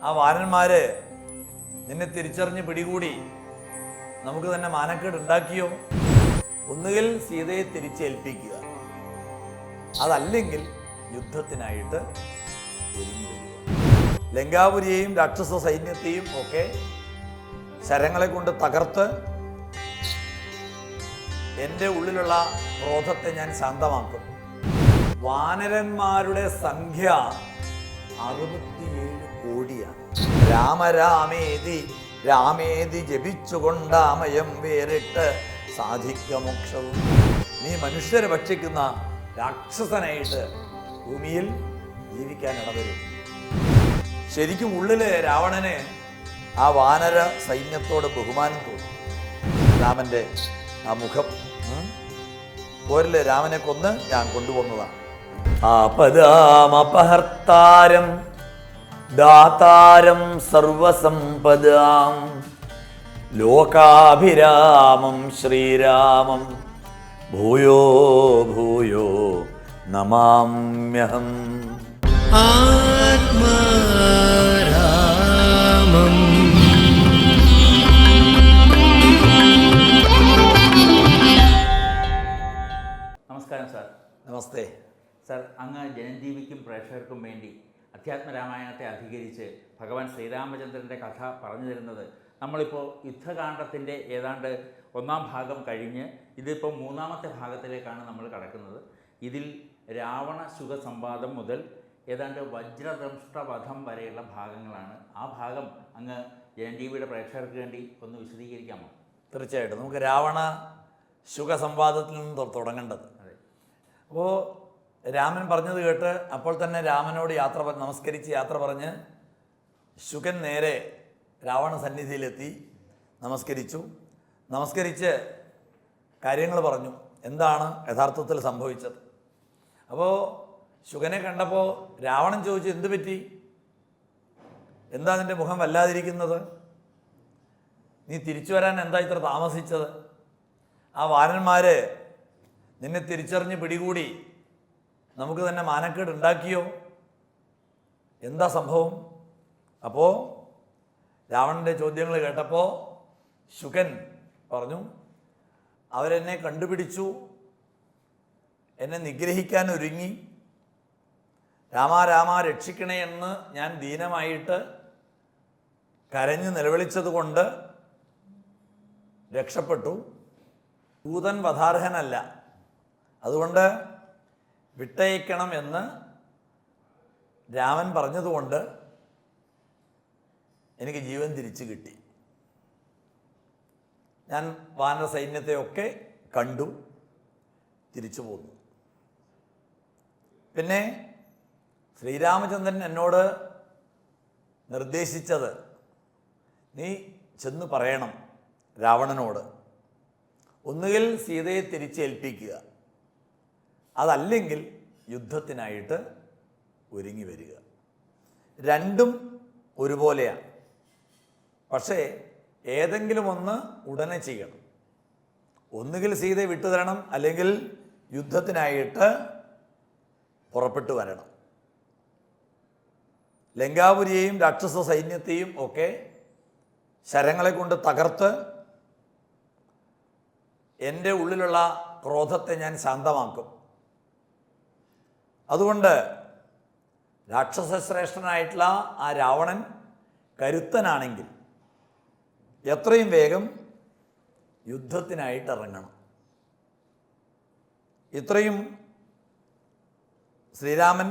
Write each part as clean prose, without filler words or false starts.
ആ വാനന്മാര് നിന്നെ തിരിച്ചറിഞ്ഞ് പിടികൂടി നമുക്ക് തന്നെ മാനക്കേട് ഉണ്ടാക്കിയോ? ഒന്നുകിൽ സീതയെ തിരിച്ചേൽപ്പിക്കുക, അതല്ലെങ്കിൽ യുദ്ധത്തിനായിട്ട് ഒരുങ്ങി വരിക. ലങ്കാപുരിയെയും രാക്ഷസ സൈന്യത്തെയും ഒക്കെ ശരങ്ങളെ കൊണ്ട് തകർത്ത് എൻ്റെ ഉള്ളിലുള്ള ക്രോധത്തെ ഞാൻ ശാന്തമാക്കും. വാനരന്മാരുടെ സംഖ്യ 67 കോടിയാണ്. രാമരാമേതി രാമേതി ജപിച്ചുകൊണ്ടാമയം വേറിട്ട് സാധിക്ക മോക്ഷവും. നീ മനുഷ്യരെ ഭക്ഷിക്കുന്ന രാക്ഷസനായിട്ട് ഭൂമിയിൽ ജീവിക്കാൻ ഇടവരും. ശരിക്കും ഉള്ളില് രാവണന് ആ വാനര സൈന്യത്തോട് ബഹുമാനം തോന്നി. രാമന്റെ ആ മുഖം പോരില് രാമനെ കൊന്ന് ഞാൻ കൊണ്ടുവന്നതാണ്. ആപദാമപഹർത്താരം ദാതാരം സർവസമ്പദാം ലോകാഭിരാമം ശ്രീരാമം ഭൂയോ ഭൂയോ നമാമ്യഹം. ആത്മാരാമം. നമസ്കാരം സാർ. നമസ്തേ സാർ, അങ്ങ് ജനജീവിക്കും പ്രേക്ഷകർക്കും വേണ്ടി അധ്യാത്മരാമായണത്തെ അധികരിച്ച് ഭഗവാൻ ശ്രീരാമചന്ദ്രൻ്റെ കഥ പറഞ്ഞു തരുന്നത് നമ്മളിപ്പോൾ യുദ്ധകാണ്ഡത്തിൻ്റെ ഏതാണ്ട് 1-ാം ഭാഗം കഴിഞ്ഞ് ഇതിപ്പോൾ 3-ാമത്തെ ഭാഗത്തിലേക്കാണ് നമ്മൾ കടക്കുന്നത്. ഇതിൽ രാവണ ശുക സംവാദം മുതൽ ഏതാണ്ട് വജ്രദംഷ്ടവധം വരെയുള്ള ഭാഗങ്ങളാണ്. ആ ഭാഗം അങ്ങ് ജനജീവിയുടെ പ്രേക്ഷകർക്ക് വേണ്ടി ഒന്ന് വിശദീകരിക്കാമോ? തീർച്ചയായിട്ടും. നമുക്ക് രാവണ ശുക സംവാദത്തിൽ നിന്ന് തുടങ്ങേണ്ടത്. അപ്പോൾ രാമൻ പറഞ്ഞത് കേട്ട് അപ്പോൾ തന്നെ രാമനോട് നമസ്കരിച്ച് യാത്ര പറഞ്ഞ് ശുകൻ നേരെ രാവണ സന്നിധിയിലെത്തി നമസ്കരിച്ച് കാര്യങ്ങൾ പറഞ്ഞു, എന്താണ് യഥാർത്ഥത്തിൽ സംഭവിച്ചത്. അപ്പോൾ ശുകനെ കണ്ടപ്പോൾ രാവണൻ ചോദിച്ചു, എന്തു പറ്റി, എന്താ നിൻ്റെ മുഖം വല്ലാതിരിക്കുന്നത്, നീ തിരിച്ചു വരാൻ എന്താ ഇത്ര താമസിച്ചത്, ആ വാനന്മാര് നിന്നെ തിരിച്ചറിഞ്ഞ് പിടികൂടി നമുക്ക് തന്നെ മാനക്കേട് ഉണ്ടാക്കിയോ, എന്താ സംഭവം? അപ്പോൾ രാവണൻ്റെ ചോദ്യങ്ങൾ കേട്ടപ്പോൾ ശുകൻ പറഞ്ഞു, അവരെന്നെ കണ്ടുപിടിച്ചു, എന്നെ നിഗ്രഹിക്കാൻ ഒരുങ്ങി, രാമ രാമ രക്ഷിക്കണേ എന്ന് ഞാൻ ദീനമായിട്ട് കരഞ്ഞു നിലവിളിച്ചത് കൊണ്ട് രക്ഷപ്പെട്ടു. ദൂതൻ വധാർഹനല്ല, അതുകൊണ്ട് വിട്ടയക്കണം എന്ന് രാമൻ പറഞ്ഞതുകൊണ്ട് എനിക്ക് ജീവൻ തിരിച്ചു കിട്ടി. ഞാൻ വാനര സൈന്യത്തെയൊക്കെ കണ്ടു, തിരിച്ചു പോന്നു. പിന്നെ ശ്രീരാമചന്ദ്രൻ എന്നോട് നിർദ്ദേശിച്ചത്, നീ ചെന്ന് പറയണം രാവണനോട്, ഒന്നുകിൽ സീതയെ തിരിച്ചേൽപ്പിക്കുക, അതല്ലെങ്കിൽ യുദ്ധത്തിനായിട്ട് ഒരുങ്ങി വരിക. രണ്ടും ഒരുപോലെയാണ്, പക്ഷേ ഏതെങ്കിലും ഒന്ന് ഉടനെ ചെയ്യണം. ഒന്നുകിൽ സീതയെ വിട്ടുതരണം, അല്ലെങ്കിൽ യുദ്ധത്തിനായിട്ട് പുറപ്പെട്ടു വരണം. ലങ്കാപുരിയെയും രാക്ഷസ സൈന്യത്തെയും ഒക്കെ ശരങ്ങളെ കൊണ്ട് തകർത്ത് എൻ്റെ ഉള്ളിലുള്ള ക്രോധത്തെ ഞാൻ ശാന്തമാക്കും. അതുകൊണ്ട് രാക്ഷസശ്രേഷ്ഠനായിട്ടുള്ള ആ രാവണൻ കരുത്തനാണെങ്കിൽ എത്രയും വേഗം യുദ്ധത്തിനായിട്ട് ഇറങ്ങണം. ഇത്രയും ശ്രീരാമൻ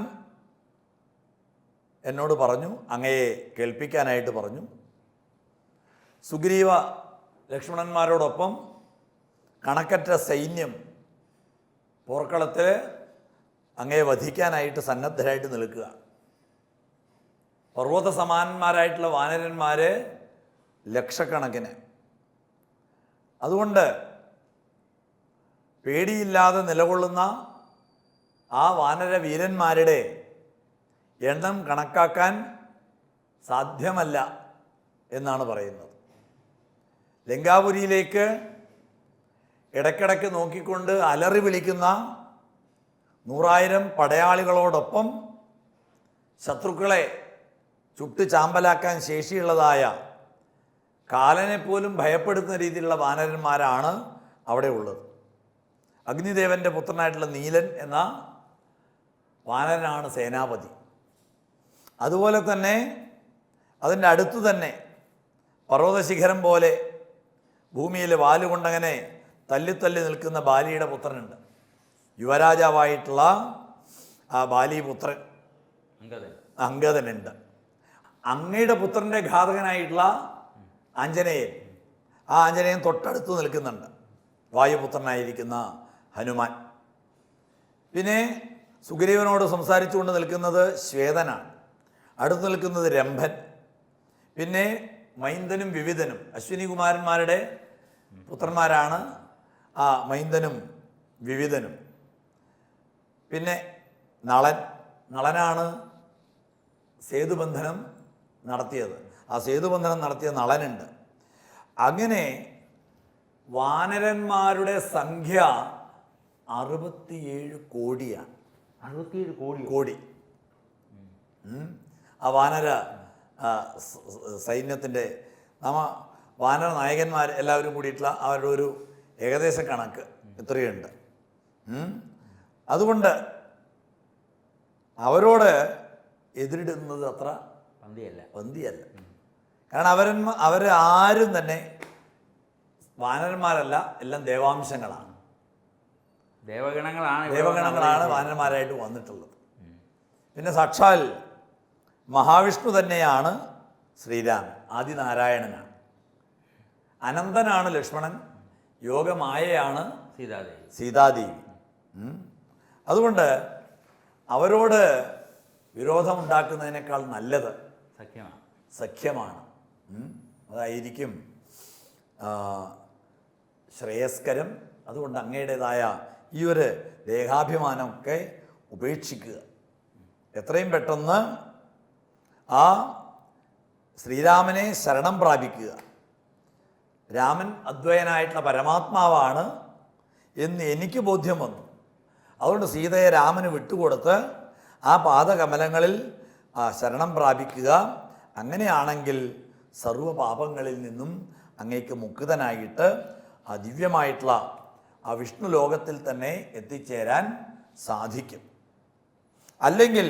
എന്നോട് പറഞ്ഞു, അങ്ങയെ കേൾപ്പിക്കാനായിട്ട് പറഞ്ഞു. സുഗ്രീവ ലക്ഷ്മണന്മാരോടൊപ്പം കണക്കറ്റ സൈന്യം പോർക്കളത്തിൽ അങ്ങയെ വധിക്കാനായിട്ട് സന്നദ്ധരായിട്ട് നിൽക്കുക. പർവ്വത സമാനന്മാരായിട്ടുള്ള വാനരന്മാർ ലക്ഷക്കണക്കിന്. അതുകൊണ്ട് പേടിയില്ലാതെ നിലകൊള്ളുന്ന ആ വാനര വീരന്മാരുടെ എണ്ണം കണക്കാക്കാൻ സാധ്യമല്ല എന്നാണ് പറയുന്നത്. ലങ്കാപുരിയിലേക്ക് ഇടയ്ക്കിടയ്ക്ക് നോക്കിക്കൊണ്ട് അലറി വിളിക്കുന്ന 100,000 പടയാളികളോടൊപ്പം ശത്രുക്കളെ ചുട്ട് ചാമ്പലാക്കാൻ ശേഷിയുള്ളതായ കാലനെ പോലും ഭയപ്പെടുത്തുന്ന രീതിയിലുള്ള വാനരന്മാരാണ് അവിടെ ഉള്ളത്. അഗ്നിദേവൻ്റെ പുത്രനായിട്ടുള്ള നീലൻ എന്ന വാനരനാണ് സേനാപതി. അതുപോലെ തന്നെ അതിൻ്റെ അടുത്ത് തന്നെ പർവ്വതശിഖരം പോലെ ഭൂമിയിൽ വാലുകൊണ്ടങ്ങനെ തല്ലി നിൽക്കുന്ന ബാലിയുടെ പുത്രനുണ്ട്. യുവരാജാവായിട്ടുള്ള ആ ബാലിപുത്രൻ അംഗദനുണ്ട്. അങ്ങയുടെ പുത്രൻ്റെ ഘാതകനായിട്ടുള്ള ആഞ്ജനേയൻ, ആ ആഞ്ജനേയൻ തൊട്ടടുത്ത് നിൽക്കുന്നുണ്ട്, വായുപുത്രനായിരിക്കുന്ന ഹനുമാൻ. പിന്നെ സുഗ്രീവനോട് സംസാരിച്ചുകൊണ്ട് നിൽക്കുന്നത് ശ്വേതനാണ്, അടുത്ത് നിൽക്കുന്നത് രംഭൻ, പിന്നെ മൈന്ദനും വിവിധനും അശ്വിനി കുമാരന്മാരുടെ പുത്രന്മാരാണ് ആ മൈന്ദനും വിവിധനും. പിന്നെ നളനാണ് സേതുബന്ധനം നടത്തിയത്. ആ സേതുബന്ധനം നടത്തിയ നളനുണ്ട്. അങ്ങനെ വാനരന്മാരുടെ സംഖ്യ 67 കോടിയാണ്. 67 കോടി. ആ വാനര സൈന്യത്തിൻ്റെ വാനര നായകന്മാർ എല്ലാവരും കൂടിയിട്ടുള്ള അവരുടെ ഒരു ഏകദേശ കണക്ക് ഇത്രയുണ്ട്. അതുകൊണ്ട് അവരോട് എതിരിടുന്നത് അത്ര പന്തിയല്ല. കാരണം അവരാരും തന്നെ വാനരന്മാരല്ല, എല്ലാം ദേവാംശങ്ങളാണ്, ദേവഗണങ്ങളാണ് വാനരന്മാരായിട്ട് വന്നിട്ടുള്ളത്. പിന്നെ സാക്ഷാൽ മഹാവിഷ്ണു തന്നെയാണ് ശ്രീരാമൻ, ആദിനാരായണനാണ്. അനന്തനാണ് ലക്ഷ്മണൻ, യോഗമായയാണ് സീതാദേവി. അതുകൊണ്ട് അവരോട് വിരോധമുണ്ടാക്കുന്നതിനേക്കാൾ നല്ലത് സഖ്യമാണ്. അതായിരിക്കും ശ്രേയസ്കരം. അതുകൊണ്ട് അങ്ങയുടേതായ ഈ ഒരു ദേഹാഭിമാനമൊക്കെ ഉപേക്ഷിക്കുക, എത്രയും പെട്ടെന്ന് ആ ശ്രീരാമനെ ശരണം പ്രാപിക്കുക. രാമൻ അദ്വയനായിട്ടുള്ള പരമാത്മാവാണ് എന്ന് എനിക്ക് ബോധ്യം വന്നു. അതുകൊണ്ട് സീതയെ രാമന് വിട്ടുകൊടുത്ത് ആ പാദകമലങ്ങളിൽ ശരണം പ്രാപിക്കുക. അങ്ങനെയാണെങ്കിൽ സർവ്വപാപങ്ങളിൽ നിന്നും അങ്ങേക്ക് മുക്തനായിട്ട് ആ ദിവ്യമായിട്ടുള്ള ആ വിഷ്ണു ലോകത്തിൽ തന്നെ എത്തിച്ചേരാൻ സാധിക്കും. അല്ലെങ്കിൽ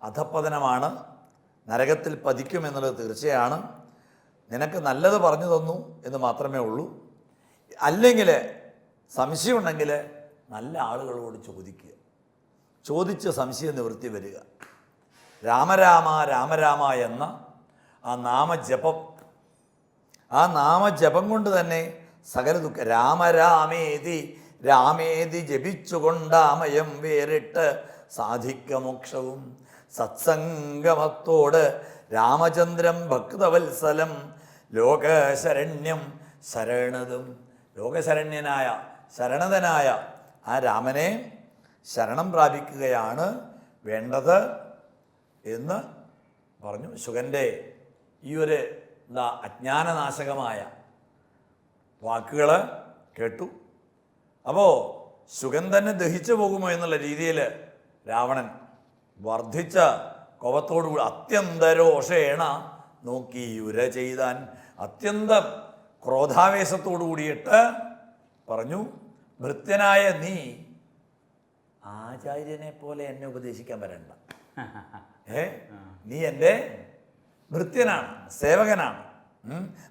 അധപ്പതനമാണ്, നരകത്തിൽ പതിക്കുമെന്നുള്ളത് തീർച്ചയാണ്. നിനക്ക് നല്ലത് പറഞ്ഞു തന്നു എന്ന് മാത്രമേ ഉള്ളൂ. അല്ലെങ്കിൽ സംശയമുണ്ടെങ്കിൽ നല്ല ആളുകളോട് ചോദിക്കുക, ചോദിച്ച് സംശയ നിവൃത്തി വരിക. രാമരാമ രാമരാമ എന്ന ആ നാമജപം, ആ നാമജപം കൊണ്ട് തന്നെ സകല ദുഃഖ രാമരാമേതി രാമേതി ജപിച്ചുകൊണ്ടാമയം വേറിട്ട് സാധിക്ക മോക്ഷവും. സത്സംഗമത്തോട് രാമചന്ദ്രം ഭക്തവത്സലം ലോകശരണ്യം ശരണതും. ലോകശരണ്യനായ ശരണതനായ ആ രാമനെ ശരണം പ്രാപിക്കുകയാണ് വേണ്ടത് എന്ന് പറഞ്ഞു. ശുഗൻ്റെ ഈ ഒരു അജ്ഞാനനാശകമായ വാക്കുകൾ കേട്ടു. അപ്പോൾ ശുഗൻ തന്നെ ദഹിച്ചു പോകുമോ എന്നുള്ള രീതിയിൽ രാവണൻ വർദ്ധിച്ച കോപത്തോടുകൂടി അത്യന്തരോഷേണ നോക്കി യുര ചെയ്താൻ. അത്യന്തം ക്രോധാവേശത്തോടു കൂടിയിട്ട് പറഞ്ഞു, ഭൃത്യനായ നീ ആചാര്യനെ പോലെ എന്നെ ഉപദേശിക്കാൻ വരണ്ട. നീ എൻ്റെ ഭൃത്യനാണ്, സേവകനാണ്.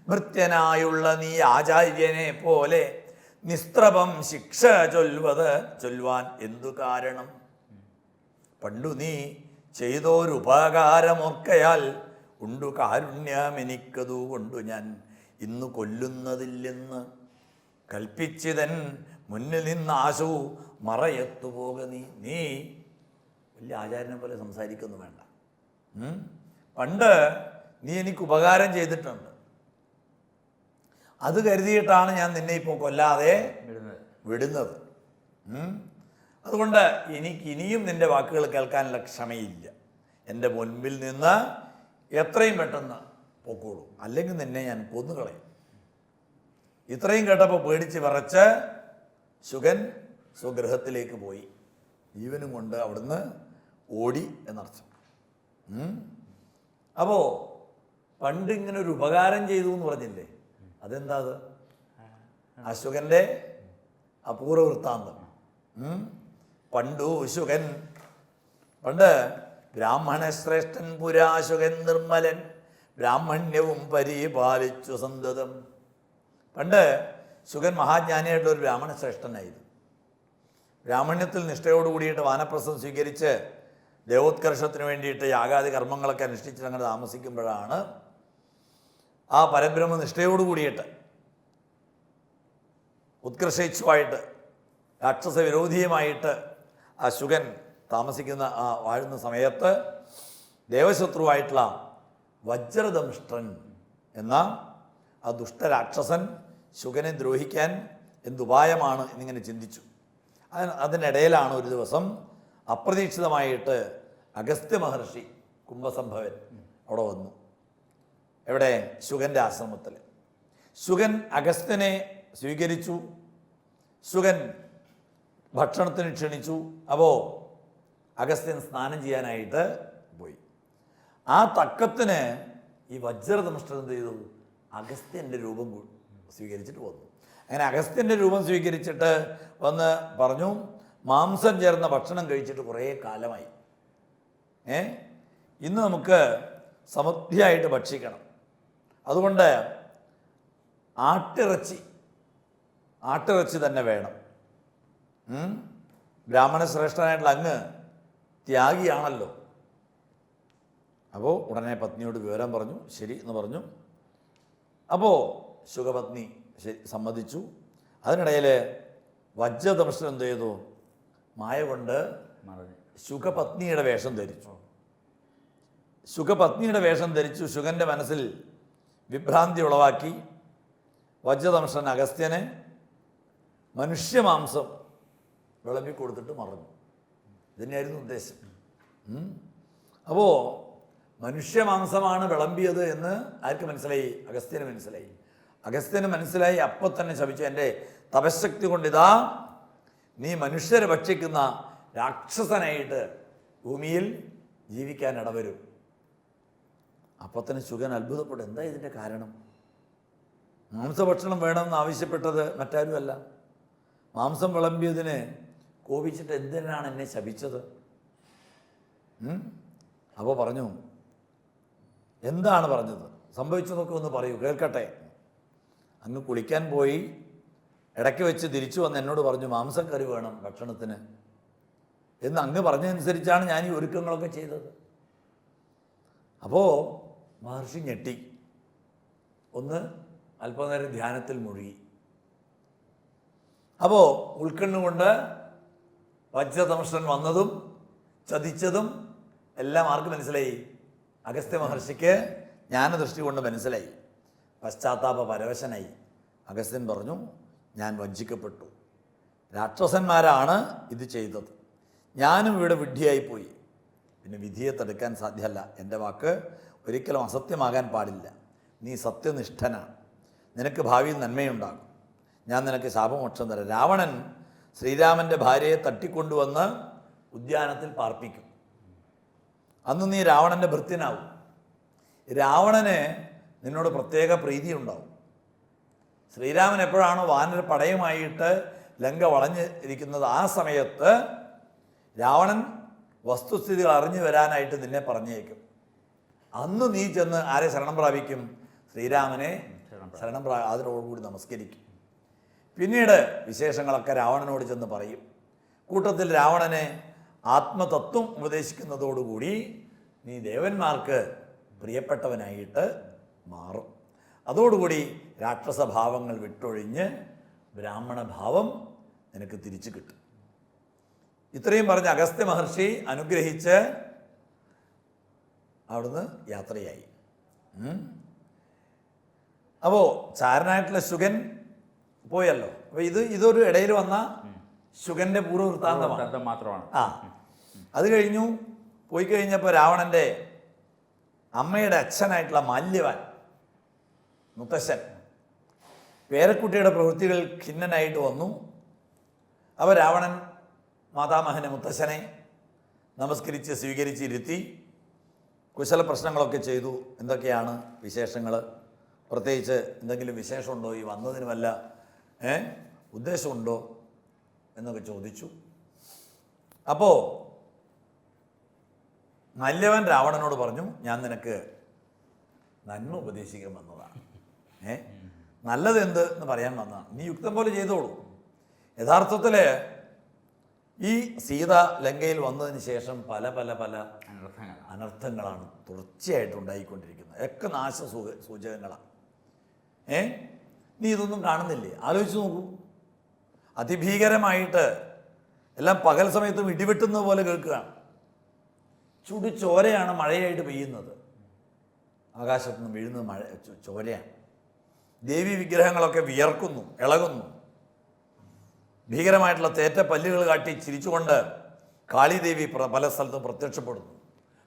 ഭൃത്യനായുള്ള നീ ആചാര്യനെ പോലെ നിസ്ത്രപം ശിക്ഷ ചൊല്ലുവാൻ എന്തു കാരണം? പണ്ടു നീ ചെയ്തോരുപകാരമോർക്കയാൽ ഉണ്ടു കാരുണ്യമെനിക്കതു കൊണ്ടു ഞാൻ ഇന്നു കൊല്ലുന്നതില്ലെന്ന് കൽപ്പിച്ചിതൻ മുന്നിൽ നിന്ന് ആശു മറയത്തു പോക. നീ വലിയ ആചാര്യനെ പോലെ സംസാരിക്കൊന്നും വേണ്ട. പണ്ട് നീ എനിക്ക് ഉപകാരം ചെയ്തിട്ടുണ്ട്, അത് കരുതിയിട്ടാണ് ഞാൻ നിന്നെ ഇപ്പോൾ കൊല്ലാതെ വിടുന്നത്. അതുകൊണ്ട് എനിക്ക് ഇനിയും നിൻ്റെ വാക്കുകൾ കേൾക്കാനുള്ള ക്ഷമയില്ല. എൻ്റെ മുൻപിൽ നിന്ന് എത്രയും പെട്ടെന്ന് പൊക്കോളൂ, അല്ലെങ്കിൽ നിന്നെ ഞാൻ കൊന്നുകളയും. ഇത്രയും കേട്ടപ്പോൾ പേടിച്ച് വിറച്ച് ശുഗൻ സ്വഗൃഹത്തിലേക്ക് പോയി. ജീവനും കൊണ്ട് അവിടുന്ന് ഓടി എന്നർത്ഥം. അപ്പോൾ പണ്ട് ഇങ്ങനെ ഒരു ഉപകാരം ചെയ്തു എന്ന് പറഞ്ഞില്ലേ, അതെന്താ അത്? അശുകൻ്റെ അപൂർവ വൃത്താന്തം. പണ്ടു ശുകൻ, പണ്ട് ബ്രാഹ്മണശ്രേഷ്ഠൻ പുരാശുകൻ നിർമ്മലൻ ബ്രാഹ്മണ്യവും പരിപാലിച്ചു സന്തതം. പണ്ട് ശുകൻ മഹാജ്ഞാനിയായിട്ടുള്ള ഒരു ബ്രാഹ്മണ ശ്രേഷ്ഠനായിരുന്നു. ബ്രാഹ്മണ്യത്തിൽ നിഷ്ഠയോട് കൂടിയിട്ട് വാനപ്രസ്ഥം സ്വീകരിച്ച് ദേവോത്കർഷത്തിന് വേണ്ടിയിട്ട് യാഗാദി കർമ്മങ്ങളൊക്കെ അനുഷ്ഠിച്ചിട്ട് അങ്ങനെ താമസിക്കുമ്പോഴാണ് ആ പരബ്രഹ്മ നിഷ്ഠയോട് കൂടിയിട്ട് ഉത്കർഷേച്ഛുവായിട്ട് രാക്ഷസ വിരോധിയുമായിട്ട് ആ ശുകൻ താമസിക്കുന്ന ആ വാഴുന്ന സമയത്ത് ദേവശത്രുവായിട്ടുള്ള വജ്രദംഷ്ട്രൻ എന്ന ആ ദുഷ്ടരാക്ഷസൻ ശുകനെ ദ്രോഹിക്കാൻ എന്തുപായമാണ് എന്നിങ്ങനെ ചിന്തിച്ചു. അതിനിടയിലാണ് ഒരു ദിവസം അപ്രതീക്ഷിതമായിട്ട് അഗസ്ത്യ മഹർഷി കുംഭസംഭവൻ അവിടെ വന്നു. എവിടെ? ശുകൻ്റെ ആശ്രമത്തിൽ. ശുകൻ അഗസ്ത്യനെ സ്വീകരിച്ചു. ശുകൻ ഭക്ഷണത്തിന് ക്ഷണിച്ചു. അപ്പോൾ അഗസ്ത്യൻ സ്നാനം ചെയ്യാനായിട്ട് പോയി. ആ തക്കത്തിന് ഈ വജ്രദംഷ്ട്രൻ എന്ത് ചെയ്തു? അഗസ്ത്യൻ്റെ രൂപം സ്വീകരിച്ചിട്ട് വന്നു. അങ്ങനെ അഗസ്ത്യൻ്റെ രൂപം സ്വീകരിച്ചിട്ട് വന്ന് പറഞ്ഞു, മാംസം ചേർന്ന ഭക്ഷണം കഴിച്ചിട്ട് കുറേ കാലമായി, ഇന്ന് നമുക്ക് സമൃദ്ധിയായിട്ട് ഭക്ഷിക്കണം. അതുകൊണ്ട് ആട്ടിറച്ചി തന്നെ വേണം. ബ്രാഹ്മണ ശ്രേഷ്ഠനായിട്ടുള്ള അങ്ങ് ത്യാഗിയാണല്ലോ. അപ്പോൾ ഉടനെ പത്നിയോട് വിവരം പറഞ്ഞു. ശരി എന്ന് പറഞ്ഞു. അപ്പോൾ ശുകപത്നി ശരി സമ്മതിച്ചു. അതിനിടയിൽ വജ്രദംഷ്ട്രൻ എന്ത് ചെയ്തു? മായ കൊണ്ട് ശുകപത്നിയുടെ വേഷം ധരിച്ചു. ശുകപത്നിയുടെ വേഷം ധരിച്ചു. ശുകൻ്റെ മനസ്സിൽ വിഭ്രാന്തി ഉളവാക്കി. വജ്രദംഷ്ട്രൻ അഗസ്ത്യനെ മനുഷ്യമാംസം വിളമ്പി കൊടുത്തിട്ട് മറന്നു. ഇതിനായിരുന്നു ഉദ്ദേശം. അപ്പോൾ മനുഷ്യമാംസമാണ് വിളമ്പിയത് എന്ന് ആർക്ക് മനസ്സിലായി? അഗസ്ത്യന് മനസ്സിലായി. അഗസ്ത്യന് മനസ്സിലായി. അപ്പം തന്നെ ശപിച്ചു, എൻ്റെ തപശക്തി കൊണ്ടിതാ നീ മനുഷ്യരെ ഭക്ഷിക്കുന്ന രാക്ഷസനായിട്ട് ഭൂമിയിൽ ജീവിക്കാൻ ഇടവരും. അപ്പം തന്നെ ശുകൻ അത്ഭുതപ്പെട്ടു. എന്താ ഇതിൻ്റെ കാരണം? മാംസഭക്ഷണം വേണമെന്ന് ആവശ്യപ്പെട്ടത് മറ്റാരുമല്ല. മാംസം വിളമ്പിയതിന് കോപിച്ചിട്ട് എന്തിനാണ് എന്നെ ശപിച്ചത്? അപ്പോൾ പറഞ്ഞു, എന്താണ് പറഞ്ഞത്? സംഭവിച്ചതൊക്കെ ഒന്ന് പറയൂ, കേൾക്കട്ടെ. അങ്ങ് കുളിക്കാൻ പോയി, ഇടയ്ക്ക് വെച്ച് തിരിച്ചു വന്ന് എന്നോട് പറഞ്ഞു മാംസക്കറി വേണം ഭക്ഷണത്തിന് എന്ന് അങ്ങ് പറഞ്ഞതനുസരിച്ചാണ് ഞാൻ ഈ ഒരുക്കങ്ങളൊക്കെ ചെയ്തത്. അപ്പോൾ മഹർഷി ഞെട്ടി. ഒന്ന് അല്പനേരം ധ്യാനത്തിൽ മുഴുകി. അപ്പോൾ ഉൾക്കണ്ണുകൊണ്ട് വജ്രദംഷ്ട്രൻ വന്നതും ചതിച്ചതും എല്ലാം ആർക്ക് മനസ്സിലായി? അഗസ്ത്യ മഹർഷിക്ക് ജ്ഞാനദൃഷ്ടി കൊണ്ട് മനസ്സിലായി. പശ്ചാത്താപ പരവശനായി. അഗസ്ത്യൻ പറഞ്ഞു, ഞാൻ വഞ്ചിക്കപ്പെട്ടു. രാക്ഷസന്മാരാണ് ഇത് ചെയ്തത്. ഞാനും ഇവിടെ വിഡ്ഢിയായിപ്പോയി. പിന്നെ വിധിയെ തടുക്കാൻ സാധ്യമല്ല. എൻ്റെ വാക്ക് ഒരിക്കലും അസത്യമാകാൻ പാടില്ല. നീ സത്യനിഷ്ഠനാണ്. നിനക്ക് ഭാവിയിൽ നന്മയുണ്ടാകും. ഞാൻ നിനക്ക് ശാപമോക്ഷം തരാം. രാവണൻ ശ്രീരാമൻ്റെ ഭാര്യയെ തട്ടിക്കൊണ്ടുവന്ന് ഉദ്യാനത്തിൽ പാർപ്പിക്കും. അന്ന് നീ രാവണൻ്റെ ഭൃത്യനാവും. രാവണന് നിന്നോട് പ്രത്യേക പ്രീതി ഉണ്ടാവും. ശ്രീരാമൻ എപ്പോഴാണോ വാനര പടയുമായിട്ട് ലങ്ക വളഞ്ഞ് ഇരിക്കുന്നത്, ആ സമയത്ത് രാവണൻ വസ്തുസ്ഥിതികൾ അറിഞ്ഞു വരാനായിട്ട് നിന്നെ പറഞ്ഞേക്കും. അന്ന് നീ ചെന്ന് ആരെ ശരണം പ്രാപിക്കും? ശ്രീരാമനെ അതിനോടുകൂടി നമസ്കരിക്കും. പിന്നീട് വിശേഷങ്ങളൊക്കെ രാവണനോട് ചെന്ന് പറയും. കൂട്ടത്തിൽ രാവണനെ ആത്മതത്വം ഉപദേശിക്കുന്നതോടുകൂടി നീ ദേവന്മാർക്ക് പ്രിയപ്പെട്ടവനായിട്ട് മാറും. അതോടുകൂടി രാക്ഷസഭാവങ്ങൾ വിട്ടൊഴിഞ്ഞ് ബ്രാഹ്മണഭാവം നിനക്ക് തിരിച്ചു കിട്ടും. ഇത്രയും പറഞ്ഞ് അഗസ്ത്യ മഹർഷി അനുഗ്രഹിച്ച് അവിടുന്ന് യാത്രയായി. അപ്പോൾ ചാരനായിട്ടുള്ള ശുകൻ പോയല്ലോ. അപ്പോൾ ഇതൊരു ഇടയിൽ വന്ന ശുകൻ്റെ പൂർവ്വവൃത്താന്തമാണ് മാത്രമാണ്. അത് കഴിഞ്ഞു. പോയി കഴിഞ്ഞപ്പോൾ രാവണൻ്റെ അമ്മയുടെ അച്ഛനായിട്ടുള്ള മാല്യവാൻ മുത്തശ്ശൻ പേരക്കുട്ടിയുടെ പ്രവൃത്തികൾ ഖിന്നനായിട്ട് വന്നു. അപ്പോൾ രാവണൻ മാതാമഹനെ മുത്തശ്ശനെ നമസ്കരിച്ച് സ്വീകരിച്ചിരുത്തി കുശല പ്രശ്നങ്ങളൊക്കെ ചെയ്തു. എന്തൊക്കെയാണ് വിശേഷങ്ങൾ? പ്രത്യേകിച്ച് എന്തെങ്കിലും വിശേഷമുണ്ടോ? ഈ വന്നതിന് വല്ല ഉദ്ദേശമുണ്ടോ എന്നൊക്കെ ചോദിച്ചു. അപ്പോൾ മല്യവൻ രാവണനോട് പറഞ്ഞു, ഞാൻ നിനക്ക് നന്മ ഉപദേശിക്കാൻ വന്നതാണ്. നല്ലത് എന്ത് എന്ന് പറയാൻ വന്നതാണ്. നീ യുക്തം പോലെ ചെയ്തോളൂ. യഥാർത്ഥത്തിൽ ഈ സീത ലങ്കയിൽ വന്നതിന് ശേഷം പല പല പല അനർത്ഥങ്ങളാണ് തുടർച്ചയായിട്ട് ഉണ്ടായിക്കൊണ്ടിരിക്കുന്നത്. ഒക്കെ സൂചകങ്ങളാണ്. നീ ഇതൊന്നും കാണുന്നില്ലേ? ആലോചിച്ച് നോക്കൂ. അതിഭീകരമായിട്ട് എല്ലാം പകൽ സമയത്തും ഇടിവെട്ടുന്നത് പോലെ കേൾക്കുകയാണ്. ചുടുചോരയാണ് മഴയായിട്ട് പെയ്യുന്നത്. ആകാശത്തു നിന്ന് വീഴുന്നത് ചോരയാണ്. ദേവി വിഗ്രഹങ്ങളൊക്കെ വിയർക്കുന്നു, ഇളകുന്നു. ഭീകരമായിട്ടുള്ള തേറ്റ പല്ലുകൾ കാട്ടി ചിരിച്ചുകൊണ്ട് കാളിദേവി പല സ്ഥലത്തും പ്രത്യക്ഷപ്പെടുന്നു.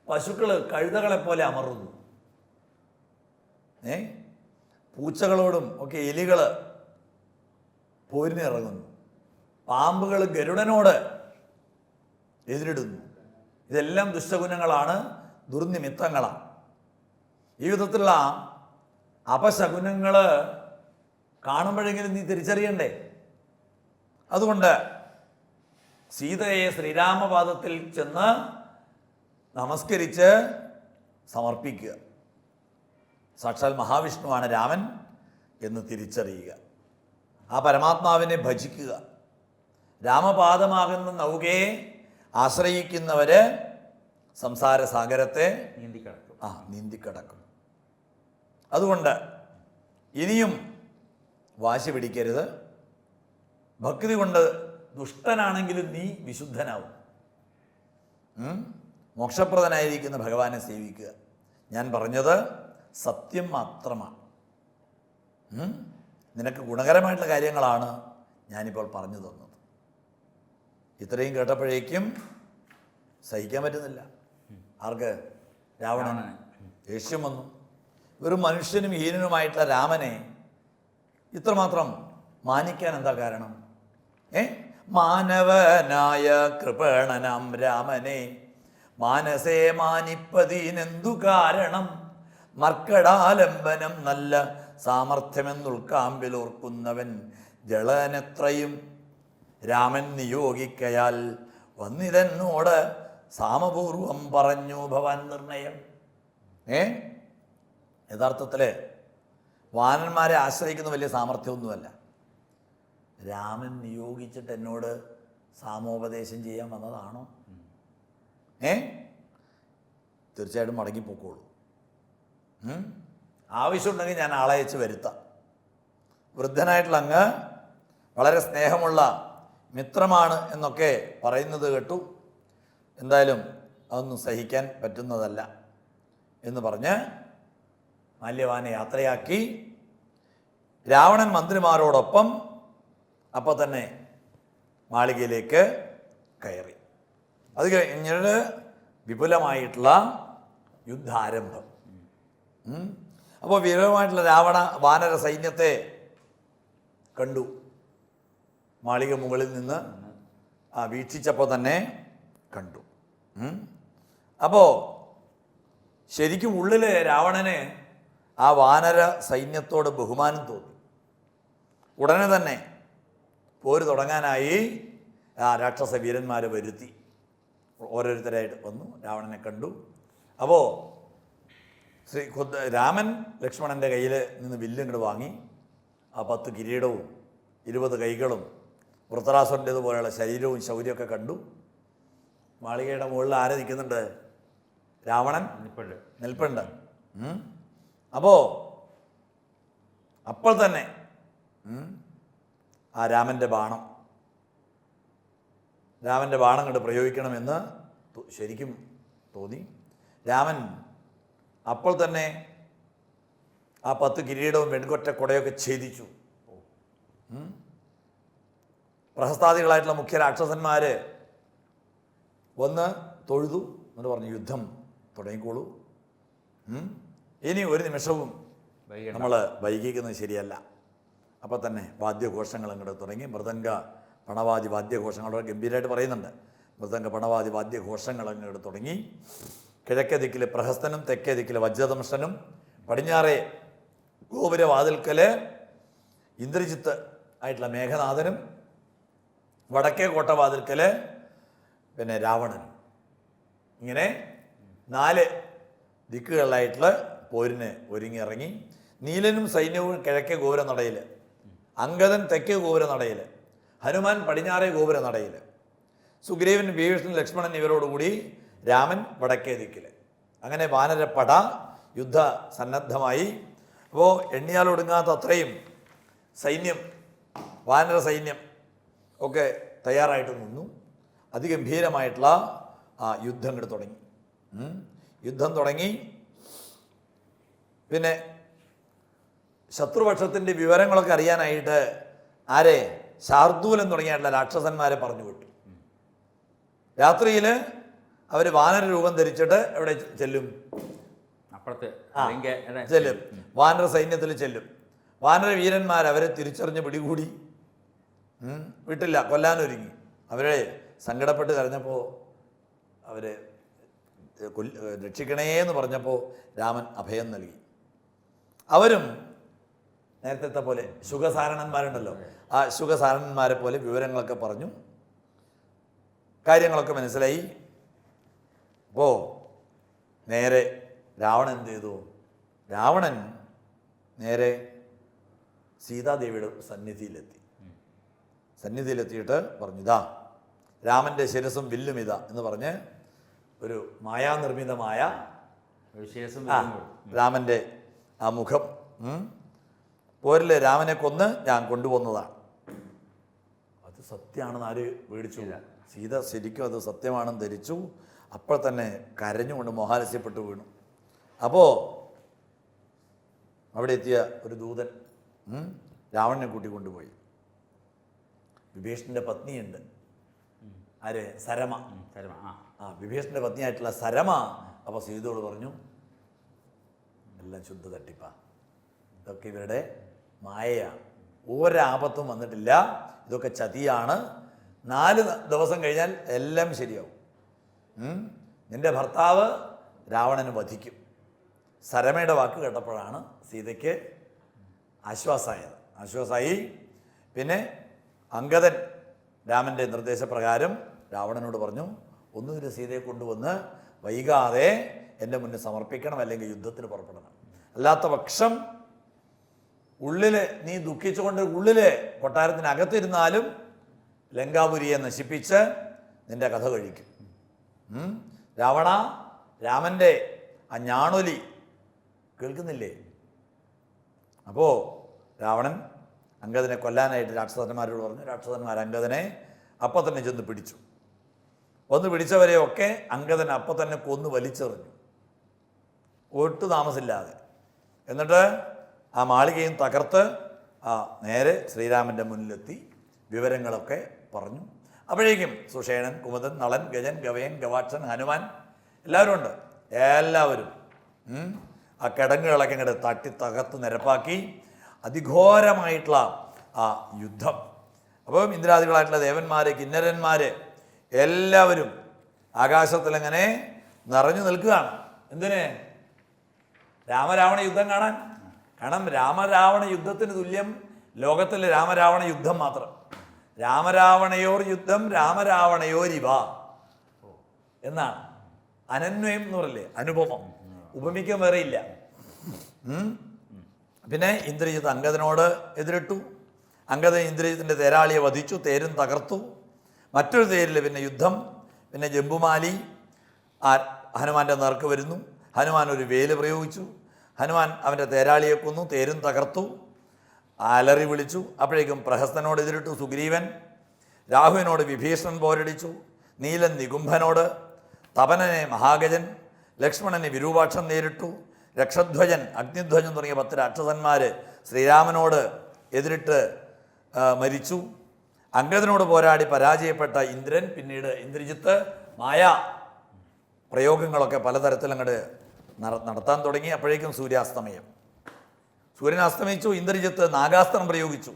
പശുക്കൾ കഴുതകളെപ്പോലെ അമറുന്നു. പൂച്ചകളോടും ഒക്കെ എലികൾ പോരിനിറങ്ങുന്നു. പാമ്പുകൾ ഗരുഡനോട് എതിരിടുന്നു. ഇതെല്ലാം ദുഷ്ടഗുണങ്ങളാണ്, ദുർനിമിത്തങ്ങളാണ്. ഈ വിധത്തിലുള്ള അപശകുനങ്ങൾ കാണുമ്പോഴെങ്കിലും നീ തിരിച്ചറിയണ്ടേ? അതുകൊണ്ട് സീതയെ ശ്രീരാമപാദത്തിൽ ചെന്ന് നമസ്കരിച്ച് സമർപ്പിക്കുക. സാക്ഷാൽ മഹാവിഷ്ണുവാണ് രാമൻ എന്ന് തിരിച്ചറിയുക. ആ പരമാത്മാവിനെ ഭജിക്കുക. രാമപാദമാകുന്ന നൗകയെ ആശ്രയിക്കുന്നവർ സംസാര സാഗരത്തെ നീന്തിക്കടക്കും. അതുകൊണ്ട് ഇനിയും വാശി പിടിക്കരുത്. ഭക്തി കൊണ്ട് ദുഷ്ടനാണെങ്കിലും നീ വിശുദ്ധനാവും. മോക്ഷപ്രദനായിരിക്കുന്ന ഭഗവാനെ സേവിക്കുക. ഞാൻ പറഞ്ഞത് സത്യം മാത്രമാണ്. നിനക്ക് ഗുണകരമായിട്ടുള്ള കാര്യങ്ങളാണ് ഞാനിപ്പോൾ പറഞ്ഞു തന്നത്. ഇത്രയും കേട്ടപ്പോഴേക്കും സഹിക്കാൻ പറ്റുന്നില്ല. ആർക്ക്? രാവണന് ദേഷ്യം വന്നു. വെറും മനുഷ്യനും ഹീനനുമായിട്ടുള്ള രാമനെ ഇത്രമാത്രം മാനിക്കാൻ എന്താ കാരണം? മാനവനായ കൃപണനാം രാമനെ മാനസേ മാനിപ്പതിനെന്തു കാരണം? മർക്കടാലംബനം നല്ല സാമർഥ്യമെന്നുൾക്കാമ്പിലോർക്കുന്നവൻ ജളനെത്രയും രാമൻ നിയോഗിക്കയാൽ വന്നിതെന്നോട് സാമപൂർവം പറഞ്ഞു ഭവാൻ നിർണയം. യഥാർത്ഥത്തിൽ വാനന്മാരെ ആശ്രയിക്കുന്ന വലിയ സാമർഥ്യമൊന്നുമല്ല. രാമൻ നിയോഗിച്ചിട്ട് എന്നോട് സാമോപദേശം ചെയ്യാൻ വന്നതാണോ? തീർച്ചയായിട്ടും മടങ്ങിപ്പോക്കോളൂ. ആവശ്യമുണ്ടെങ്കിൽ ഞാൻ ആളെ അയച്ച് വരുത്താം. വൃദ്ധനായിട്ടുള്ള അങ്ങ് വളരെ സ്നേഹമുള്ള മിത്രമാണ് എന്നൊക്കെ പറയുന്നത് കേട്ടു. എന്തായാലും അതൊന്നും സഹിക്കാൻ പറ്റുന്നതല്ല എന്ന് പറഞ്ഞ് മാല്യവാനെ യാത്രയാക്കി. രാവണൻ മന്ത്രിമാരോടൊപ്പം അപ്പോൾ തന്നെ മാളികയിലേക്ക് കയറി. അത് കഴിഞ്ഞിട്ട് വിപുലമായിട്ടുള്ള യുദ്ധാരംഭം. അപ്പോൾ വിപുലമായിട്ടുള്ള വാനര സൈന്യത്തെ കണ്ടു. മാളിക മുകളിൽ നിന്ന് വീക്ഷിച്ചപ്പോൾ തന്നെ കണ്ടു. അപ്പോൾ ശരിക്കും ഉള്ളിൽ രാവണന് ആ വാനര സൈന്യത്തോട് ബഹുമാനം തോന്നി. ഉടനെ തന്നെ പോര് തുടങ്ങാനായി ആ രാക്ഷസ വീരന്മാരെ വരുത്തി. ഓരോരുത്തരായിട്ട് വന്നു, രാവണനെ കണ്ടു. അപ്പോൾ രാമൻ ലക്ഷ്മണൻ്റെ കയ്യിൽ നിന്ന് വില്ലിങ്ങോട്ട് വാങ്ങി. ആ 10 കിരീടവും 20 കൈകളും വൃത്തരാസുരൻ്റേതുപോലെയുള്ള ശരീരവും ശൗര്യമൊക്കെ കണ്ടു. മാളികയുടെ മുകളിൽ ആരെ നിൽക്കുന്നുണ്ട്? രാവണൻ നിൽപ്പുണ്ട്. അപ്പോൾ തന്നെ ആ രാമൻ്റെ ബാണം കണ്ട് പ്രയോഗിക്കണമെന്ന് ശരിക്കും തോന്നി. രാമൻ അപ്പോൾ തന്നെ ആ 10 കിരീടവും വെൺകൊറ്റ കുടയൊക്കെ ഛേദിച്ചു. പ്രഹസ്താദികളായിട്ടുള്ള മുഖ്യ രാക്ഷസന്മാർ വന്ന് തൊഴുതു. എന്നിട്ട് പറഞ്ഞു, യുദ്ധം തുടങ്ങിക്കോളൂ. ഇനി ഒരു നിമിഷവും നമ്മൾ വൈകിക്കുന്നത് ശരിയല്ല. അപ്പോൾ തന്നെ വാദ്യഘോഷങ്ങൾ അങ്ങോട്ട് തുടങ്ങി. മൃദംഗ പണവാദി വാദ്യഘോഷങ്ങൾ ഗംഭീരമായിട്ട് പറയുന്നുണ്ട്. മൃദംഗ പണവാദി വാദ്യഘോഷങ്ങൾ അങ്ങോട്ട് തുടങ്ങി. കിഴക്കേ ദിക്കിൽ പ്രഹസ്തനും തെക്കേ ദിക്കിൽ വജ്രദംഷ്ടനും പടിഞ്ഞാറേ ഗോപുരവാതിൽക്കൽ ഇന്ദ്രജിത്ത് ആയിട്ടുള്ള മേഘനാഥനും വടക്കേ കോട്ടവാതിൽക്കൽ പിന്നെ രാവണനും. ഇങ്ങനെ 4 ദിക്കുകളിലായിട്ടുള്ള പോരിന് ഒരുങ്ങിയിറങ്ങി. നീലനും സൈന്യവും കിഴക്കേ ഗോപുരനടയിൽ, അംഗദൻ തെക്കേ ഗോപുരനടയിൽ, ഹനുമാൻ പടിഞ്ഞാറേ ഗോപുരനടയിൽ, സുഗ്രീവൻ വിഭീഷണൻ ലക്ഷ്മണൻ ഇവരോടുകൂടി രാമൻ വടക്കേ ദിക്കിൽ. അങ്ങനെ വാനരപ്പട യുദ്ധ സന്നദ്ധമായി. അപ്പോൾ എണ്ണിയാലൊടുങ്ങാത്ത അത്രയും സൈന്യം, വാനര സൈന്യം ഒക്കെ തയ്യാറായിട്ട് നിന്നു. അതിഗംഭീരമായിട്ടുള്ള യുദ്ധം ഇങ്ങോട്ട് തുടങ്ങി. യുദ്ധം തുടങ്ങി. പിന്നെ ശത്രുപക്ഷത്തിൻ്റെ വിവരങ്ങളൊക്കെ അറിയാനായിട്ട് ആരെ ശാർദൂലൻ തുടങ്ങിയിട്ടുള്ള രാക്ഷസന്മാരെ പറഞ്ഞു വിട്ടു. രാത്രിയിൽ അവർ വാനര രൂപം ധരിച്ചിട്ട് എവിടെ ചെല്ലും? അപ്പുറത്ത് ചെല്ലും, വാനര സൈന്യത്തിൽ ചെല്ലും. വാനര വീരന്മാർ അവരെ തിരിച്ചറിഞ്ഞ് പിടികൂടി വിട്ടില്ല, കൊല്ലാനൊരുങ്ങി. അവരെ സങ്കടപ്പെട്ട് കരഞ്ഞപ്പോൾ അവരെ രക്ഷിക്കണേ എന്ന് പറഞ്ഞപ്പോൾ രാമൻ അഭയം നൽകി. അവരും നേരത്തെ പോലെ ശുഗസാരണന്മാരുണ്ടല്ലോ, ആ ശുഗസാരണന്മാരെ പോലെ വിവരങ്ങളൊക്കെ പറഞ്ഞു, കാര്യങ്ങളൊക്കെ മനസ്സിലായി. അപ്പോൾ നേരെ രാവണൻ എന്ത് ചെയ്തു? രാവണൻ നേരെ സീതാദേവിയുടെ സന്നിധിയിലെത്തിയിട്ട് പറഞ്ഞു, ഇതാ രാമൻ്റെ ശിരസും വില്ലും ഇതാ എന്ന് പറഞ്ഞ് ഒരു മായാനിർമ്മിതമായ രാമൻ്റെ ആ മുഖം പോരിൽ രാമനെ കൊന്ന് ഞാൻ കൊണ്ടുപോകുന്നതാണ്. അത് സത്യമാണെന്ന് ആര് പേടിച്ചില്ല. സീത ശരിക്കും അത് സത്യമാണെന്ന് ധരിച്ചു. അപ്പോൾ തന്നെ കരഞ്ഞുകൊണ്ട് മോഹാലസ്യപ്പെട്ടു വീണു. അപ്പോൾ അവിടെ എത്തിയ ഒരു ദൂതൻ രാവണനെ കൂട്ടിക്കൊണ്ടുപോയി. വിഭീഷണൻ്റെ പത്നിയുണ്ട്, ആര്? സരമ. വിഭീഷണൻ്റെ പത്നിയായിട്ടുള്ള സരമ. അപ്പോൾ സീതയോട് പറഞ്ഞു, എല്ലാം ശുദ്ധ തട്ടിപ്പാ, ഇതൊക്കെ ഇവരുടെ മായയാണ്, ഒരാപത്തും വന്നിട്ടില്ല, ഇതൊക്കെ ചതിയാണ്. 4 ദിവസം കഴിഞ്ഞാൽ എല്ലാം ശരിയാവും. നിന്റെ ഭർത്താവ് രാവണന് വധിക്കും. സരമയുടെ വാക്ക് കേട്ടപ്പോഴാണ് സീതയ്ക്ക് ആശ്വാസമായി. പിന്നെ അംഗദൻ രാമൻ്റെ നിർദ്ദേശപ്രകാരം രാവണനോട് പറഞ്ഞു, ഒന്നുകിൽ സീതയെ കൊണ്ടുവന്ന് വൈകാതെ എൻ്റെ മുന്നിൽ സമർപ്പിക്കണം, അല്ലെങ്കിൽ യുദ്ധത്തിന് പുറപ്പെടണം. അല്ലാത്ത പക്ഷം ഉള്ളിൽ നീ ദുഃഖിച്ചുകൊണ്ട് ഉള്ളിൽ കൊട്ടാരത്തിനകത്തിരുന്നാലും ലങ്കാപുരിയെ നശിപ്പിച്ച് നിന്റെ കഥ കഴിക്കും. രാവണ, രാമൻ്റെ ആ ഞാണൊലി കേൾക്കുന്നില്ലേ? അപ്പോൾ രാവണൻ അംഗദനെ കൊല്ലാനായിട്ട് രാക്ഷസന്മാരോട് പറഞ്ഞു. രാക്ഷസന്മാർ അംഗദനെ അപ്പം തന്നെ ചെന്ന് പിടിച്ചു. പിടിച്ചവരെയൊക്കെ അംഗദൻ അപ്പം തന്നെ കൊന്ന് വലിച്ചെറിഞ്ഞു, ഒട്ടു താമസമില്ലാതെ. എന്നിട്ട് ആ മാളികയും തകർത്ത് നേരെ ശ്രീരാമൻ്റെ മുന്നിലെത്തി വിവരങ്ങളൊക്കെ പറഞ്ഞു. അപ്പോഴേക്കും സുഷേണൻ, കുമുദൻ, നളൻ, ഗജൻ, ഗവയൻ, ഗവാക്ഷൻ, ഹനുമാൻ എല്ലാവരും ഉണ്ട്. എല്ലാവരും ആ കിടങ്ങുകളൊക്കെ ഇങ്ങോട്ട് തട്ടി തകർത്ത് നിരപ്പാക്കി അതിഘോരമായിട്ടുള്ള ആ യുദ്ധം. അപ്പം ഇന്ദ്രാദികളായിട്ടുള്ള ദേവന്മാർ, കിന്നരന്മാർ എല്ലാവരും ആകാശത്തിലങ്ങനെ നിറഞ്ഞു നിൽക്കുകയാണ്. എന്തിന്? രാമരാവണ യുദ്ധം കാണാൻ. കാരണം രാമരാവണ യുദ്ധത്തിന് തുല്യം ലോകത്തിലെ രാമരാവണ യുദ്ധം മാത്രം. രാമരാവണയോർ യുദ്ധം രാമരാവണയോരിവ എന്നാണ്. അനന്വയം എന്ന് പറയില്ലേ, അനുപമം, ഉപമിക്കാൻ വേറെ ഇല്ല. പിന്നെ ഇന്ദ്രജിത്ത് അംഗദനോട് എതിരിട്ടു. അംഗദൻ ഇന്ദ്രജിത്തിൻ്റെ തേരാളിയെ വധിച്ചു, തേരും തകർത്തു. മറ്റൊരു തേരിൽ പിന്നെ യുദ്ധം. പിന്നെ ജംബുമാലി ഹനുമാൻ്റെ നേർക്ക് വരുന്നു. ഹനുമാൻ ഒരു വേല് പ്രയോഗിച്ചു. ഹനുമാൻ അവൻ്റെ തേരാളിയെ കൊന്നു, തേരും തകർത്തു, അലറി വിളിച്ചു. അപ്പോഴേക്കും പ്രഹസ്തനോട് എതിരിട്ടു സുഗ്രീവൻ. രാഹുവിനോട് വിഭീഷണൻ പോരടിച്ചു. നീലൻ നികുംഭനോട്, തപനനെ മഹാഗജൻ, ലക്ഷ്മണനെ വിരൂപാക്ഷം നേരിട്ടു. രക്ഷധ്വജൻ, അഗ്നിധ്വജൻ തുടങ്ങിയ 10 രാക്ഷസന്മാർ ശ്രീരാമനോട് എതിരിട്ട് മരിച്ചു. അംഗദനോട് പോരാടി പരാജയപ്പെട്ട ഇന്ദ്രൻ പിന്നീട് ഇന്ദ്രജിത്ത് മായാ പ്രയോഗങ്ങളൊക്കെ പലതരത്തിൽ അങ്ങോട്ട് നടത്താൻ തുടങ്ങി. അപ്പോഴേക്കും സൂര്യാസ്തമയം. സൂര്യൻ അസ്തമിച്ചു. ഇന്ദ്രജിത്ത് നാഗാസ്ത്രം പ്രയോഗിച്ചു.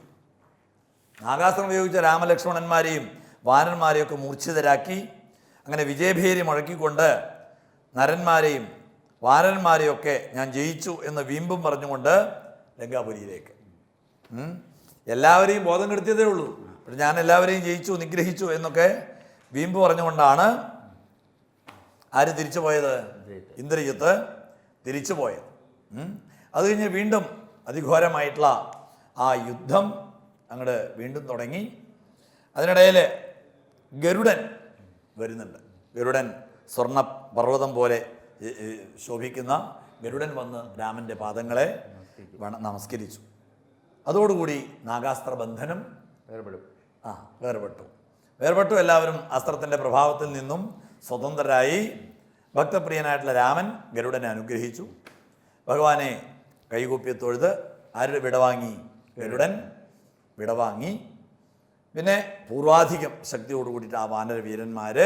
നാഗാസ്ത്രം പ്രയോഗിച്ച രാമലക്ഷ്മണന്മാരെയും വാനന്മാരെയൊക്കെ മൂർച്ഛിതരാക്കി. അങ്ങനെ വിജയഭേരി മുഴക്കിക്കൊണ്ട് നരന്മാരെയും വാനരന്മാരെയും ഒക്കെ ഞാൻ ജയിച്ചു എന്ന് വീമ്പും പറഞ്ഞുകൊണ്ട് ലങ്കാപുരിയിലേക്ക്. എല്ലാവരെയും ബോധം കെടുത്തിയതേ ഉള്ളൂ. പക്ഷെ ഞാൻ എല്ലാവരെയും ജയിച്ചു, നിഗ്രഹിച്ചു എന്നൊക്കെ വീമ്പ് പറഞ്ഞുകൊണ്ടാണ് ആര് തിരിച്ചു പോയത്? ഇന്ദ്രജിത്ത് തിരിച്ചു പോയത്. അത് കഴിഞ്ഞ് വീണ്ടും അതിഘോരമായിട്ടുള്ള ആ യുദ്ധം അങ്ങോട്ട് വീണ്ടും തുടങ്ങി. അതിനിടയിൽ ഗരുഡൻ വരുന്നുണ്ട്. ഗരുഡൻ സ്വർണ്ണ പർവ്വതം പോലെ ശോഭിക്കുന്ന ഗരുഡൻ വന്ന് രാമൻ്റെ പാദങ്ങളെ നമസ്കരിച്ചു. അതോടുകൂടി നാഗാസ്ത്ര ബന്ധനം വേർപെട്ടു. എല്ലാവരും അസ്ത്രത്തിൻ്റെ പ്രഭാവത്തിൽ നിന്നും സ്വതന്ത്രരായി. ഭക്തപ്രിയനായിട്ടുള്ള രാമൻ ഗരുഡനെ അനുഗ്രഹിച്ചു. ഭഗവാനെ കൈകൂപ്പി തൊഴുത് ആരുടെ വിടവാങ്ങി? ഗരുഡൻ വിടവാങ്ങി. പിന്നെ പൂർവാധികം ശക്തിയോട് കൂടിയിട്ട് ആ വാനര വീരന്മാർ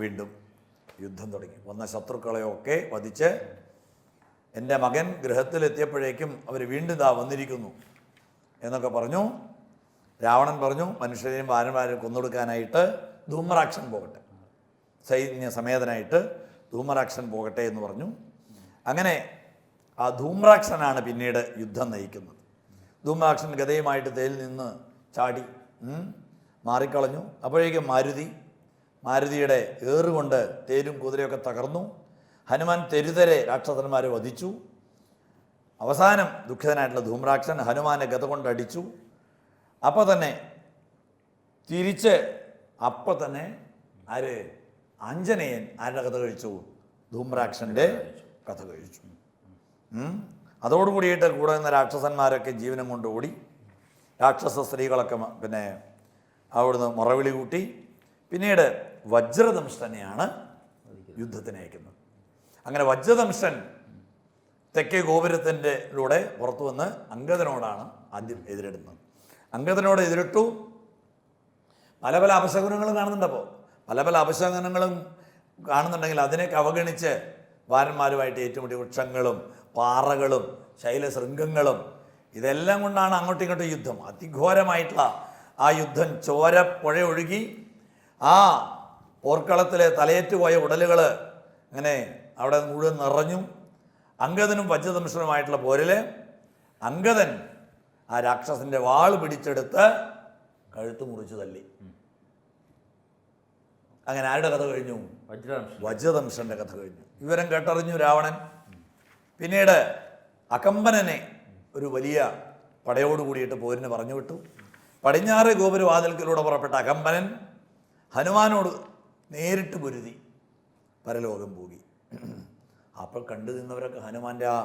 വീണ്ടും യുദ്ധം തുടങ്ങി. വന്ന ശത്രുക്കളെയൊക്കെ വധിച്ച് എൻ്റെ മകൻ ഗൃഹത്തിലെത്തിയപ്പോഴേക്കും അവർ വീണ്ടും ഇതാ വന്നിരിക്കുന്നു എന്നൊക്കെ പറഞ്ഞു. രാവണൻ പറഞ്ഞു മനുഷ്യരെയും വാനന്മാരെയും കൊന്നൊടുക്കാനായിട്ട് ധൂമ്രാക്ഷൻ പോകട്ടെ, സൈന്യ സമേതനായിട്ട് ധൂമ്രാക്ഷൻ പോകട്ടെ എന്ന് പറഞ്ഞു. അങ്ങനെ ആ ധൂമ്രാക്ഷനാണ് പിന്നീട് യുദ്ധം നയിക്കുന്നത്. ധൂമ്രാക്ഷൻ ഗതയുമായിട്ട് തേരിൽ നിന്ന് ചാടി മാറിക്കളഞ്ഞു. അപ്പോഴേക്കും മാരുതിയുടെ ഏറുകൊണ്ട് തേരും കുതിരയൊക്കെ തകർന്നു. ഹനുമാൻ തെരുതരെ രാക്ഷസന്മാരെ വധിച്ചു. അവസാനം ദുഃഖിതനായിട്ടുള്ള ധൂമ്രാക്ഷൻ ഹനുമാനെ ഗത കൊണ്ടടിച്ചു. അപ്പോൾ തന്നെ തിരിച്ച് ആര്? ആഞ്ജനേയൻ ആരുടെ കഥ കഴിച്ചു? ധൂമ്രാക്ഷൻ്റെ കഥ കഴിച്ചു. അതോടുകൂടിയിട്ട് കൂടെ നിന്ന രാക്ഷസന്മാരൊക്കെ ജീവനം കൊണ്ട് ഓടി. രാക്ഷസ സ്ത്രീകളൊക്കെ പിന്നെ അവിടുന്ന് മുറവിളി കൂട്ടി. പിന്നീട് വജ്രദംഷ്ടനെയാണ് യുദ്ധത്തിന് അയക്കുന്നത്. അങ്ങനെ വജ്രദംഷ്ടൻ തെക്കേ ഗോപുരത്തിൻ്റെ ലൂടെ പുറത്തു വന്ന് അംഗദനോടാണ് ആദ്യം എതിരിടുന്നത്. അംഗദനോട് എതിരിട്ടു. പല പല അപശകുനങ്ങളും കാണുന്നുണ്ടപ്പോൾ. പല അപശകുനങ്ങളും കാണുന്നുണ്ടെങ്കിൽ അതിനെയൊക്കെ അവഗണിച്ച് വാരന്മാരുമായിട്ട് ഏറ്റുമുട്ടി വൃക്ഷങ്ങളും പാറകളും ശൈലശൃംഗങ്ങളും ഇതെല്ലാം കൊണ്ടാണ് അങ്ങോട്ടും ഇങ്ങോട്ടും യുദ്ധം. അതിഘോരമായിട്ടുള്ള ആ യുദ്ധം. ചോര പുഴ ഒഴുകി ആ പോർക്കളത്തിലെ തലയേറ്റുപോയ ഉടലുകൾ അങ്ങനെ അവിടെ മുഴുവൻ നിറഞ്ഞു. അംഗദനും വജ്രദംഷ്ടനുമായിട്ടുള്ള പോരിൽ അംഗദൻ ആ രാക്ഷസൻ്റെ വാൾ പിടിച്ചെടുത്ത് കഴുത്ത് മുറിച്ചു തല്ലി. അങ്ങനെ ആരുടെ കഥ കഴിഞ്ഞു? വജ്രദംഷ്ടൻ്റെ കഥ കഴിഞ്ഞു. വിവരം കേട്ടറിഞ്ഞു രാവണൻ. പിന്നീട് അകമ്പനനെ ഒരു വലിയ പടയോട് കൂടിയിട്ട് പോരിന് പറഞ്ഞു വിട്ടു. പടിഞ്ഞാറ് ഗോപുരവാതിൽക്കിലൂടെ പുറപ്പെട്ട അകമ്പനൻ ഹനുമാനോട് നേരിട്ട് പൊരുതി പരലോകം പോകി. അപ്പോൾ കണ്ടു നിന്നവരൊക്കെ ഹനുമാൻ്റെ ആ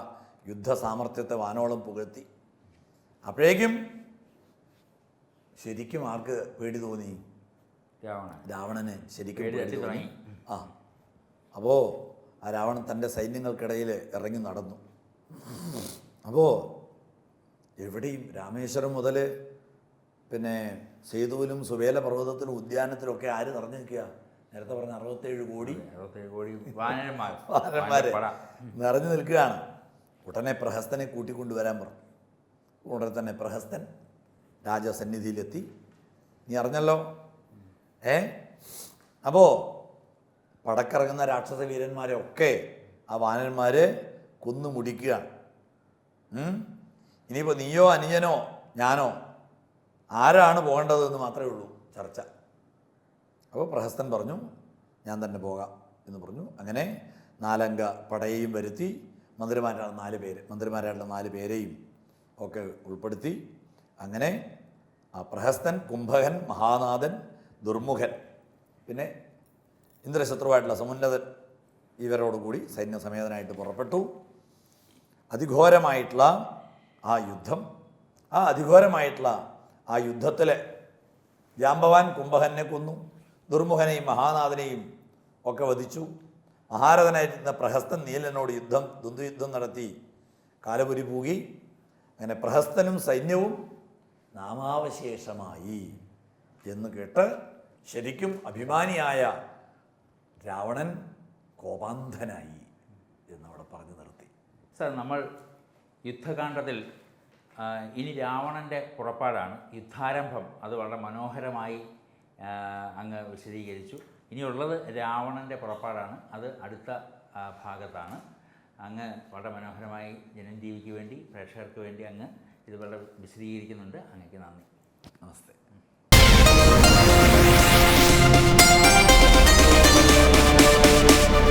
യുദ്ധ സാമർഥ്യത്തെ വാനോളം പുകഴ്ത്തി. അപ്പോഴേക്കും ശരിക്കും ആർക്ക് പേടി തോന്നി? രാവണന് ശരിക്കും പേടി തോന്നി. അപ്പോൾ ആ രാവണൻ തൻ്റെ സൈന്യങ്ങൾക്കിടയിൽ ഇറങ്ങി നടന്നു. അപ്പോൾ എവിടെയും രാമേശ്വരം മുതൽ പിന്നെ സേതുവിലും സുവേല പർവ്വതത്തിലും ഉദ്യാനത്തിലൊക്കെ ആര് നിറഞ്ഞു നിൽക്കുക? നേരത്തെ പറഞ്ഞ 67 കോടി വാനരന്മാർ നിറഞ്ഞു നിൽക്കുകയാണ്. ഉടനെ പ്രഹസ്തനെ കൂട്ടിക്കൊണ്ടുവരാൻ പറഞ്ഞു. ഉടനെ തന്നെ പ്രഹസ്തൻ രാജസന്നിധിയിലെത്തി. നീ അറിഞ്ഞല്ലോ അപ്പോൾ പടക്കിറങ്ങുന്ന രാക്ഷസ വീരന്മാരെ ഒക്കെ ആ വാനരന്മാർ കൊന്നു മുടിക്കുകയാണ്. ഇനിയിപ്പോൾ നീയോ അനുജനോ ഞാനോ ആരാണ് പോകേണ്ടതെന്ന് മാത്രമേ ഉള്ളൂ ചർച്ച. അപ്പോൾ പ്രഹസ്തൻ പറഞ്ഞു ഞാൻ തന്നെ പോകാം എന്ന് പറഞ്ഞു. അങ്ങനെ 4 അംഗ പടയെയും വരുത്തി മന്ത്രിമാരായിട്ടുള്ള 4 പേരെയും ഒക്കെ ഉൾപ്പെടുത്തി. അങ്ങനെ ആ പ്രഹസ്തൻ, കുംഭകൻ, മഹാനാഥൻ, ദുർമുഖൻ, പിന്നെ ഇന്ദ്രശത്രുവായിട്ടുള്ള സമുന്നതൻ ഇവരോടുകൂടി സൈന്യസമേതനായിട്ട് പുറപ്പെട്ടു. അതിഘോരമായിട്ടുള്ള ആ യുദ്ധം, അതിഘോരമായിട്ടുള്ള ആ യുദ്ധത്തിൽ ജാമ്പവാൻ കുംഭകനെ കൊന്നു, ദുർമുഖനെയും മഹാനാഥനെയും ഒക്കെ വധിച്ചു. മഹാരഥനായിരുന്ന പ്രഹസ്തൻ നീലനോട് ദ്വന്ദ്വയുദ്ധം നടത്തി കാലപുരി പൂകി. അങ്ങനെ പ്രഹസ്തനും സൈന്യവും നാമാവശേഷമായി എന്ന് കേട്ട് ശരിക്കും അഭിമാനിയായ രാവണൻ കോപാന്ധനായി എന്നവിടെ പറഞ്ഞു നിർത്തി. സർ, നമ്മൾ യുദ്ധകാണ്ഡത്തിൽ ഇനി രാവണൻ്റെ പുറപ്പാടാണ്. യുദ്ധാരംഭം അത് വളരെ മനോഹരമായി അങ്ങ് വിശദീകരിച്ചു. ഇനിയുള്ളത് രാവണൻ്റെ പുറപ്പാടാണ്. അത് അടുത്ത ഭാഗത്താണ്. അങ്ങ് വളരെ മനോഹരമായി ജനം ടി വിക്ക് വേണ്ടി, പ്രേക്ഷകർക്ക് വേണ്ടി അങ്ങ് ഇത് വളരെ വിശദീകരിക്കുന്നുണ്ട്. അങ്ങേക്ക് നന്ദി. നമസ്തേ.